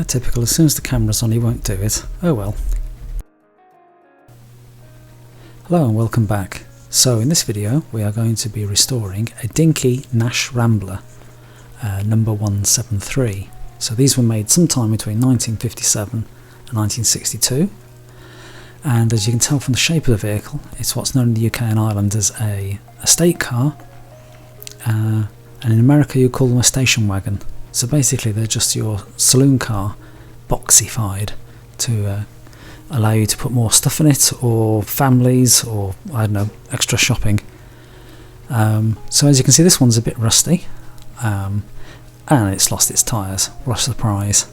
Typical, as soon as the camera's on he won't do it. Oh well. Hello and welcome back. So in this video we are going to be restoring a Dinky Nash Rambler number 173. So these were made sometime between 1957 and 1962, and as you can tell from the shape of the vehicle, it's what's known in the UK and Ireland as a estate car, and in America you call them a station wagon. So basically they're just your saloon car boxified to allow you to put more stuff in it, or families, or I don't know, extra shopping. So as you can see, this one's a bit rusty, and it's lost its tyres. What a surprise.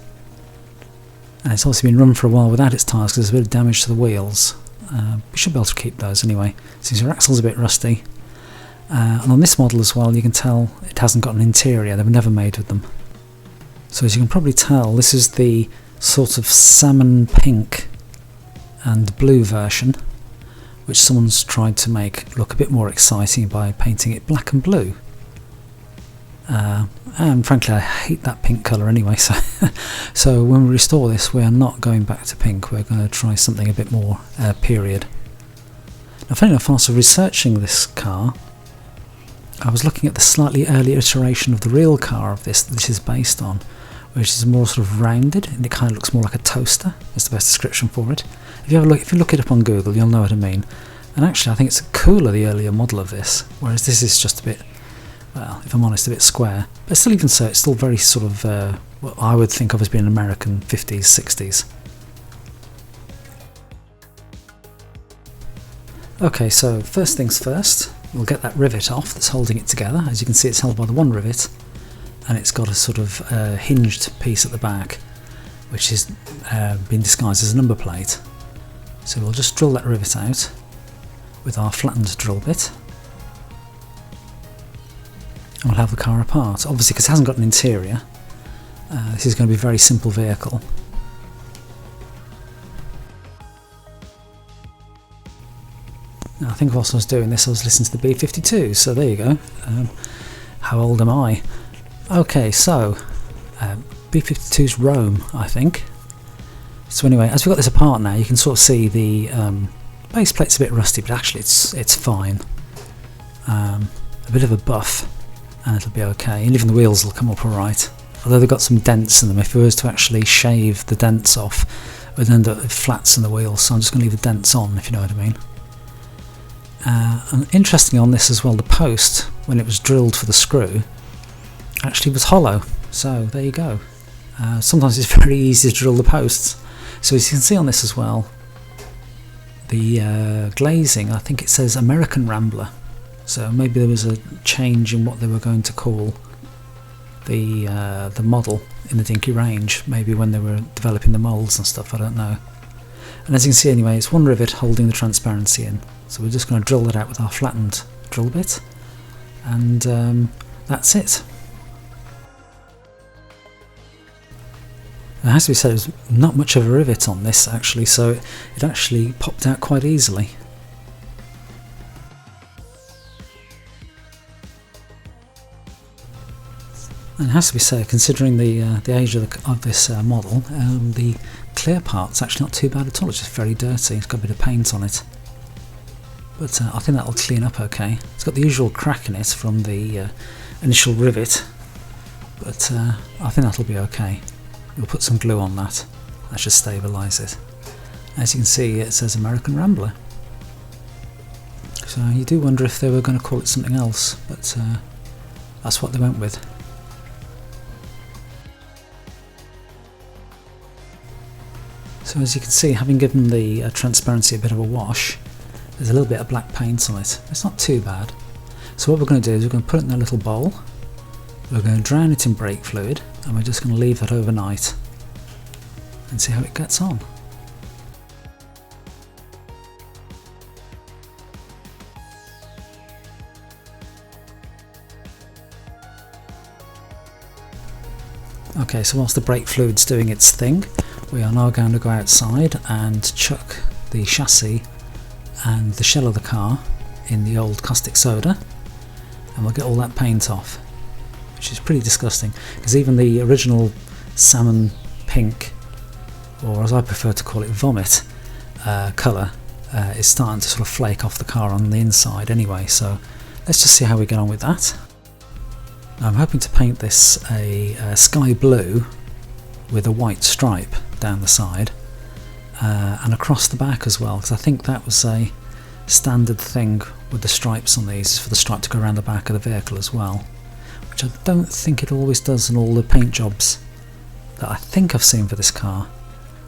And it's also been run for a while without its tyres because there's a bit of damage to the wheels. We should be able to keep those anyway. Since your axle's a bit rusty. And on this model as well, you can tell it hasn't got an interior. They were never made with them. So as you can probably tell, this is the sort of salmon pink and blue version, which someone's tried to make look a bit more exciting by painting it black and blue. And frankly I hate that pink colour anyway, so when we restore this we are not going back to pink, we're going to try something a bit more period. Now funny enough, also researching this car, I was looking at the slightly earlier iteration of the real car of this is based on, which is more sort of rounded, and it kind of looks more like a toaster. That's the best description for it. If you look it up on Google, you'll know what I mean. And actually I think it's cooler, the earlier model of this, whereas this is just a bit, well, if I'm honest, a bit square. But still, even so, it's still very sort of what I would think of as being American 50s, 60s. Okay, so first things first, we'll get that rivet off that's holding it together. As you can see, it's held by the one rivet, and it's got a sort of hinged piece at the back, which has been disguised as a number plate. So we'll just drill that rivet out with our flattened drill bit, and we'll have the car apart. Obviously, because it hasn't got an interior, this is going to be a very simple vehicle. Now, I think whilst I was doing this I was listening to the B-52, so there you go. How old am I? Okay, so B-52's Rome, I think. So anyway, as we've got this apart now, you can sort of see the base plate's a bit rusty, but actually it's fine. A bit of a buff, and it'll be okay. And even the wheels will come up alright. Although they've got some dents in them, if we was to actually shave the dents off, we'd end up with flats in the wheels, so I'm just going to leave the dents on, if you know what I mean. And interestingly on this as well, the post, when it was drilled for the screw, actually was hollow. So there you go. Sometimes it's very easy to drill the posts. So as you can see on this as well, the glazing, I think it says American Rambler. So maybe there was a change in what they were going to call the model in the Dinky range, maybe when they were developing the moulds and stuff, I don't know. And as you can see anyway, it's one rivet holding the transparency in. So we're just going to drill that out with our flattened drill bit, and that's it. It has to be said, there's not much of a rivet on this actually, so it actually popped out quite easily. And it has to be said, considering the age of this model, the clear part's actually not too bad at all. It's just very dirty. It's got a bit of paint on it, but I think that'll clean up okay. It's got the usual crack in it from the initial rivet, but I think that'll be okay. We'll put some glue on that. That should stabilise it. As you can see, it says American Rambler. So you do wonder if they were going to call it something else, but that's what they went with. So as you can see, having given the transparency a bit of a wash, there's a little bit of black paint on it. It's not too bad. So what we're going to do is we're going to put it in a little bowl, we're going to drown it in brake fluid, and we're just going to leave that overnight and see how it gets on. Okay, so whilst the brake fluid's doing its thing, we are now going to go outside and chuck the chassis and the shell of the car in the old caustic soda, and we'll get all that paint off, which is pretty disgusting, because even the original salmon pink, or as I prefer to call it, vomit colour is starting to sort of flake off the car on the inside anyway, so let's just see how we get on with that. Now I'm hoping to paint this a sky blue with a white stripe down the side and across the back as well, because I think that was a standard thing with the stripes on these, for the stripe to go around the back of the vehicle as well, which I don't think it always does in all the paint jobs that I think I've seen for this car.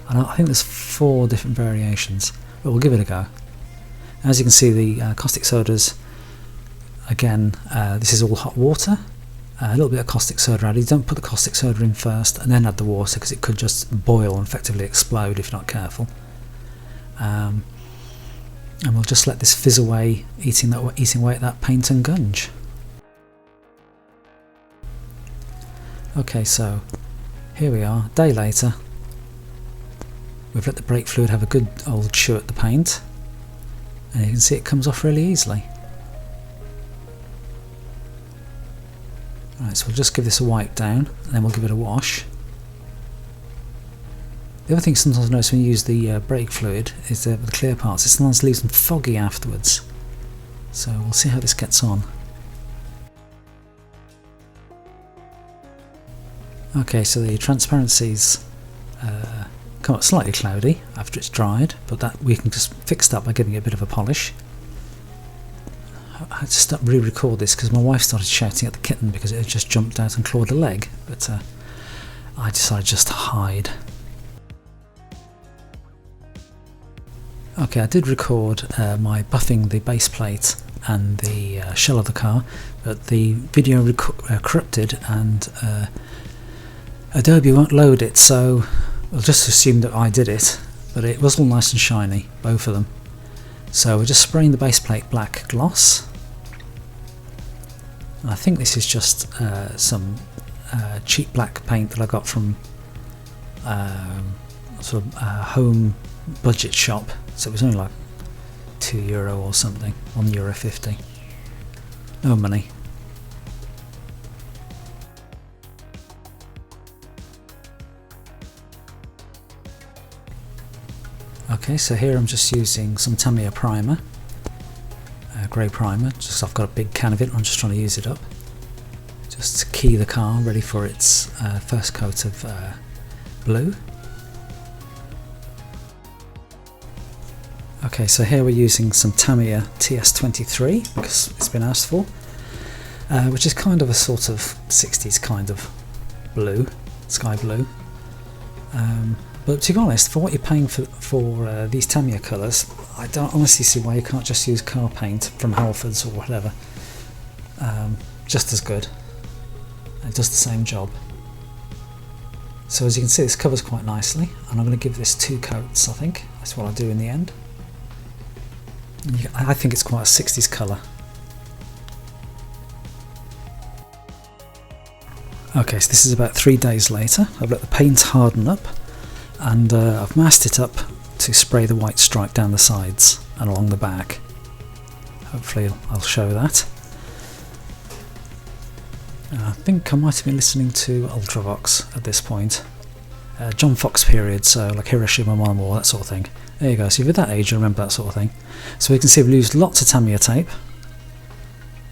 And I think there's 4 different variations, but we'll give it a go. As you can see, the caustic sodas, again, this is all hot water, a little bit of caustic soda added. You don't put the caustic soda in first and then add the water, because it could just boil and effectively explode if you're not careful. And we'll just let this fizz away, eating away at that paint and gunge. Okay, so here we are, a day later. We've let the brake fluid have a good old chew at the paint, and you can see it comes off really easily. Right, so we'll just give this a wipe down, and then we'll give it a wash. The other thing sometimes I notice when you use the brake fluid is the clear parts, it sometimes leaves them foggy afterwards. So we'll see how this gets on. Okay, so the transparencies come up slightly cloudy after it's dried, but that we can just fix that by giving it a bit of a polish. I had to stop re-record this because my wife started shouting at the kitten because it had just jumped out and clawed a leg, but I decided just to hide. Okay, I did record my buffing the base plate and the shell of the car, but the video corrupted and Adobe won't load it, so we'll just assume that I did it, but it was all nice and shiny, both of them. So we're just spraying the base plate black gloss. I think this is just some cheap black paint that I got from sort of home budget shop, so it was only like €2 or something, €1.50. No money. Okay, so here I'm just using some Tamiya primer, grey primer, just I've got a big can of it, I'm just trying to use it up, just to key the car ready for its first coat of blue. Okay, so here we're using some Tamiya TS23 because it's been asked for, which is kind of a sort of 60s kind of blue, sky blue. But to be honest, for what you're paying for these Tamiya colours, I don't honestly see why you can't just use car paint from Halfords or whatever. Just as good. It does the same job. So as you can see, this covers quite nicely, and I'm going to give this 2 coats, I think. That's what I'll do in the end. I think it's quite a 60s colour. Okay, so this is about 3 days later. I've let the paint harden up, and I've masked it up to spray the white stripe down the sides and along the back. Hopefully I'll show that. I think I might have been listening to Ultravox at this point. John Fox period, so like Hiroshima Mon Amour, that sort of thing. There you go, so if you're that age, you remember that sort of thing. So we can see we've used lots of Tamiya tape,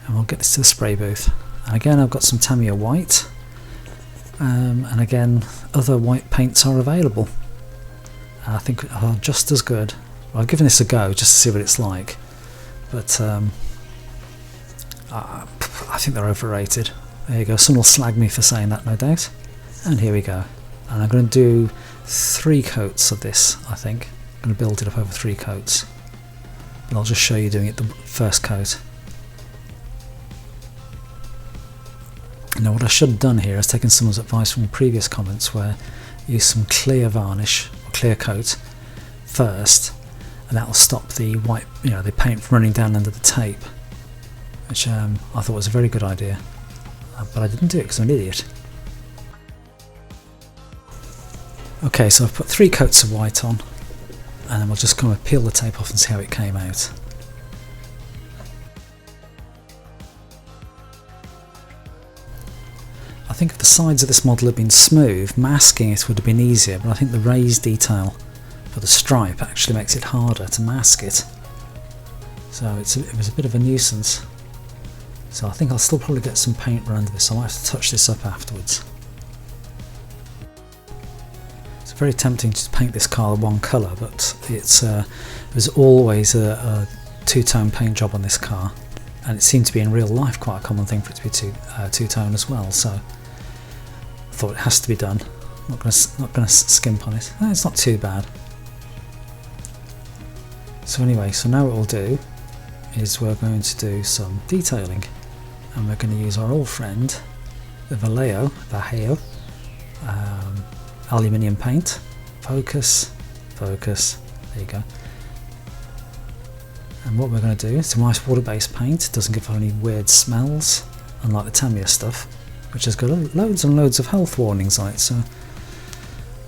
and we'll get this to the spray booth. And again, I've got some Tamiya white, and again, other white paints are available. I think are just as good. Well, I've given this a go just to see what it's like, but I think they're overrated. There you go, someone will slag me for saying that, no doubt. And here we go. And I'm going to do 3 coats of this, I think. I'm going to build it up over 3 coats. But I'll just show you doing it the first coat. Now what I should have done here is taken someone's advice from previous comments where use some clear varnish or clear coat first, and that will stop the white, the paint from running down under the tape, which I thought was a very good idea, but I didn't do it because I'm an idiot. Okay, so I've put 3 coats of white on, and then we'll just kind of peel the tape off and see how it came out. I think if the sides of this model had been smooth, masking it would have been easier, but I think the raised detail for the stripe actually makes it harder to mask it. So it was a bit of a nuisance. So I think I'll still probably get some paint around this, so I might have to touch this up afterwards. It's very tempting to paint this car one colour, but there's always a two-tone paint job on this car, and it seemed to be in real life quite a common thing for it to be two-tone as well, so I thought it has to be done. Not going to skimp on it. No, it's not too bad. So anyway, so now what we'll do is we're going to do some detailing, and we're going to use our old friend the Vallejo aluminium paint. Focus, there you go. And what we're going to do, it's a nice water-based paint, it doesn't give any weird smells, unlike the Tamiya stuff, which has got loads and loads of health warnings on it. So,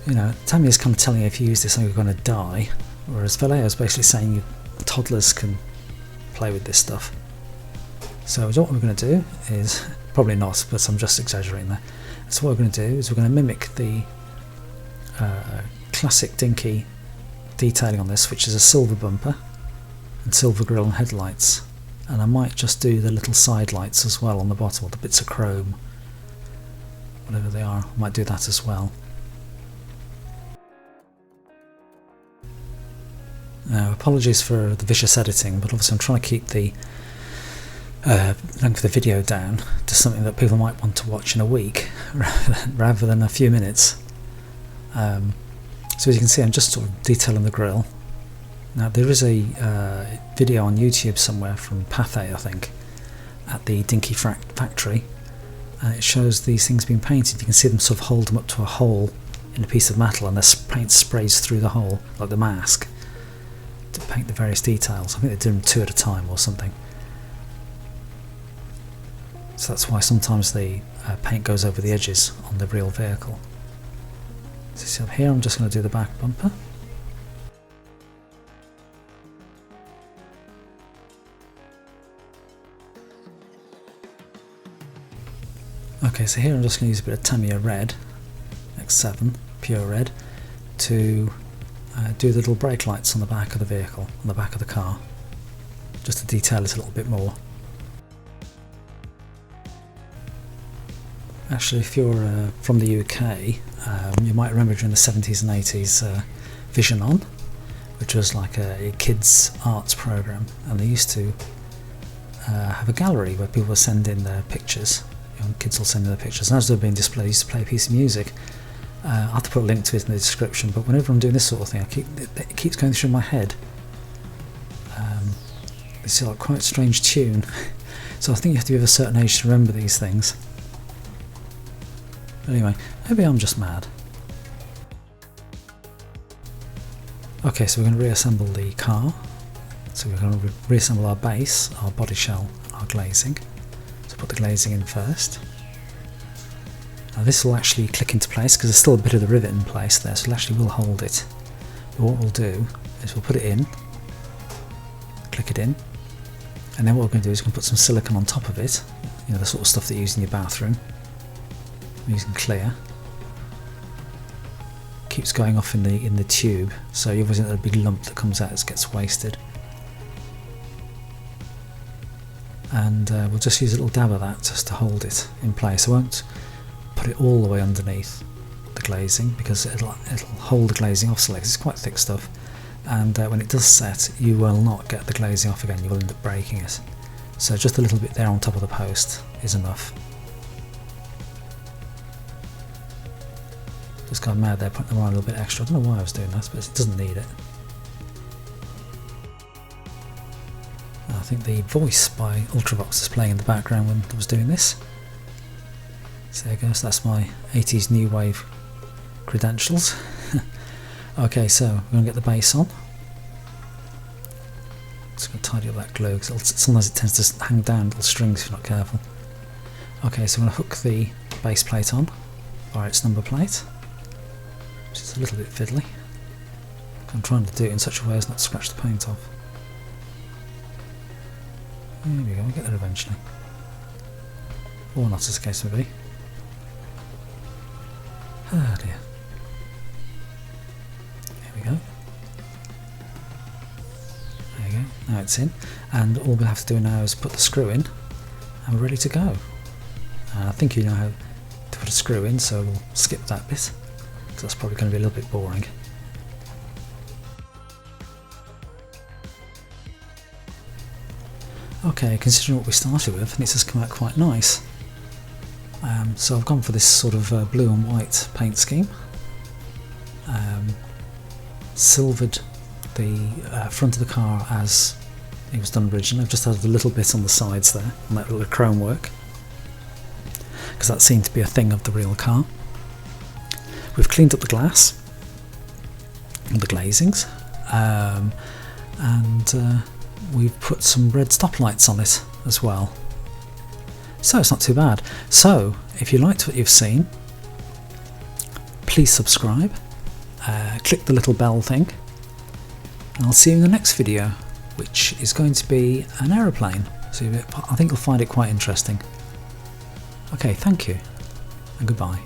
you know, Tamiya's kind of telling you if you use this you're going to die, whereas Vallejo's basically saying toddlers can play with this stuff. So what we're going to do is, probably not, but I'm just exaggerating there. So what we're going to do is we're going to mimic the classic Dinky detailing on this, which is a silver bumper and silver grille and headlights, and I might just do the little side lights as well on the bottom, or the bits of chrome, whatever they are. I might do that as well. Now, apologies for the vicious editing, but obviously I'm trying to keep the length of the video down to something that people might want to watch in a week rather than a few minutes. So as you can see, I'm just sort of detailing the grille. Now there is a video on YouTube somewhere from Pathé, I think, at the Dinky factory, and it shows these things being painted. You can see them sort of hold them up to a hole in a piece of metal, and the paint sprays through the hole like the mask to paint the various details. I think they do them 2 at a time or something. So that's why sometimes the paint goes over the edges on the real vehicle. So see up here, I'm just going to do the back bumper. Okay, so here I'm just going to use a bit of Tamiya red, X7, pure red, to do the little brake lights on the back of the vehicle, on the back of the car, just to detail it a little bit more. Actually, if you're from the UK, you might remember during the 70s and 80s Vision On, which was like a kids' arts programme, and they used to have a gallery where people would send in their pictures. Kids will send in their pictures, and as they're being displayed, used to play a piece of music. I'll have to put a link to it in the description, but whenever I'm doing this sort of thing, it keeps going through my head. It's like quite a strange tune, so I think you have to be of a certain age to remember these things. Anyway, maybe I'm just mad. Okay, so we're going to reassemble the car. So we're going to reassemble our base, our body shell, and our glazing. So put the glazing in first. Now this will actually click into place because there's still a bit of the rivet in place there, so it actually will hold it. But what we'll do is we'll put it in, click it in, and then what we're going to do is we're going to put some silicone on top of it, you know, the sort of stuff that you use in your bathroom. I'm using clear. Keeps going off in the tube, so you always get a big lump that comes out as it gets wasted. And we'll just use a little dab of that just to hold it in place. I won't put it all the way underneath the glazing because it'll hold the glazing off slightly. It's quite thick stuff, and when it does set, you will not get the glazing off again. You will end up breaking it. So just a little bit there on top of the post is enough. Just gone mad there, putting them on a little bit extra. I don't know why I was doing that, but it doesn't need it. I think the voice by Ultravox is playing in the background when I was doing this. So there goes, that's my 80s new wave credentials. Okay, so we're going to get the base on. Just going to tidy up that glue because sometimes it tends to hang down little strings if you're not careful. Okay, so I'm going to hook the base plate on via its number plate, which is a little bit fiddly. I'm trying to do it in such a way as not to scratch the paint off. There we go, we'll get there eventually. Or not, as the case may be. Oh dear. There we go. There you go. Now it's in, and all we have to do now is put the screw in, and we're ready to go. I think you know how to put a screw in, so we'll skip that bit, because that's probably going to be a little bit boring. Okay, considering what we started with, this has come out quite nice. So I've gone for this sort of blue and white paint scheme. Silvered the front of the car as it was done originally. I've just added a little bit on the sides there, on that little chrome work, because that seemed to be a thing of the real car. We've cleaned up the glass and the glazings, and we've put some red stoplights on it as well. So it's not too bad. So if you liked what you've seen, please subscribe, click the little bell thing, and I'll see you in the next video, which is going to be an aeroplane. So I think you'll find it quite interesting. Okay, thank you and goodbye.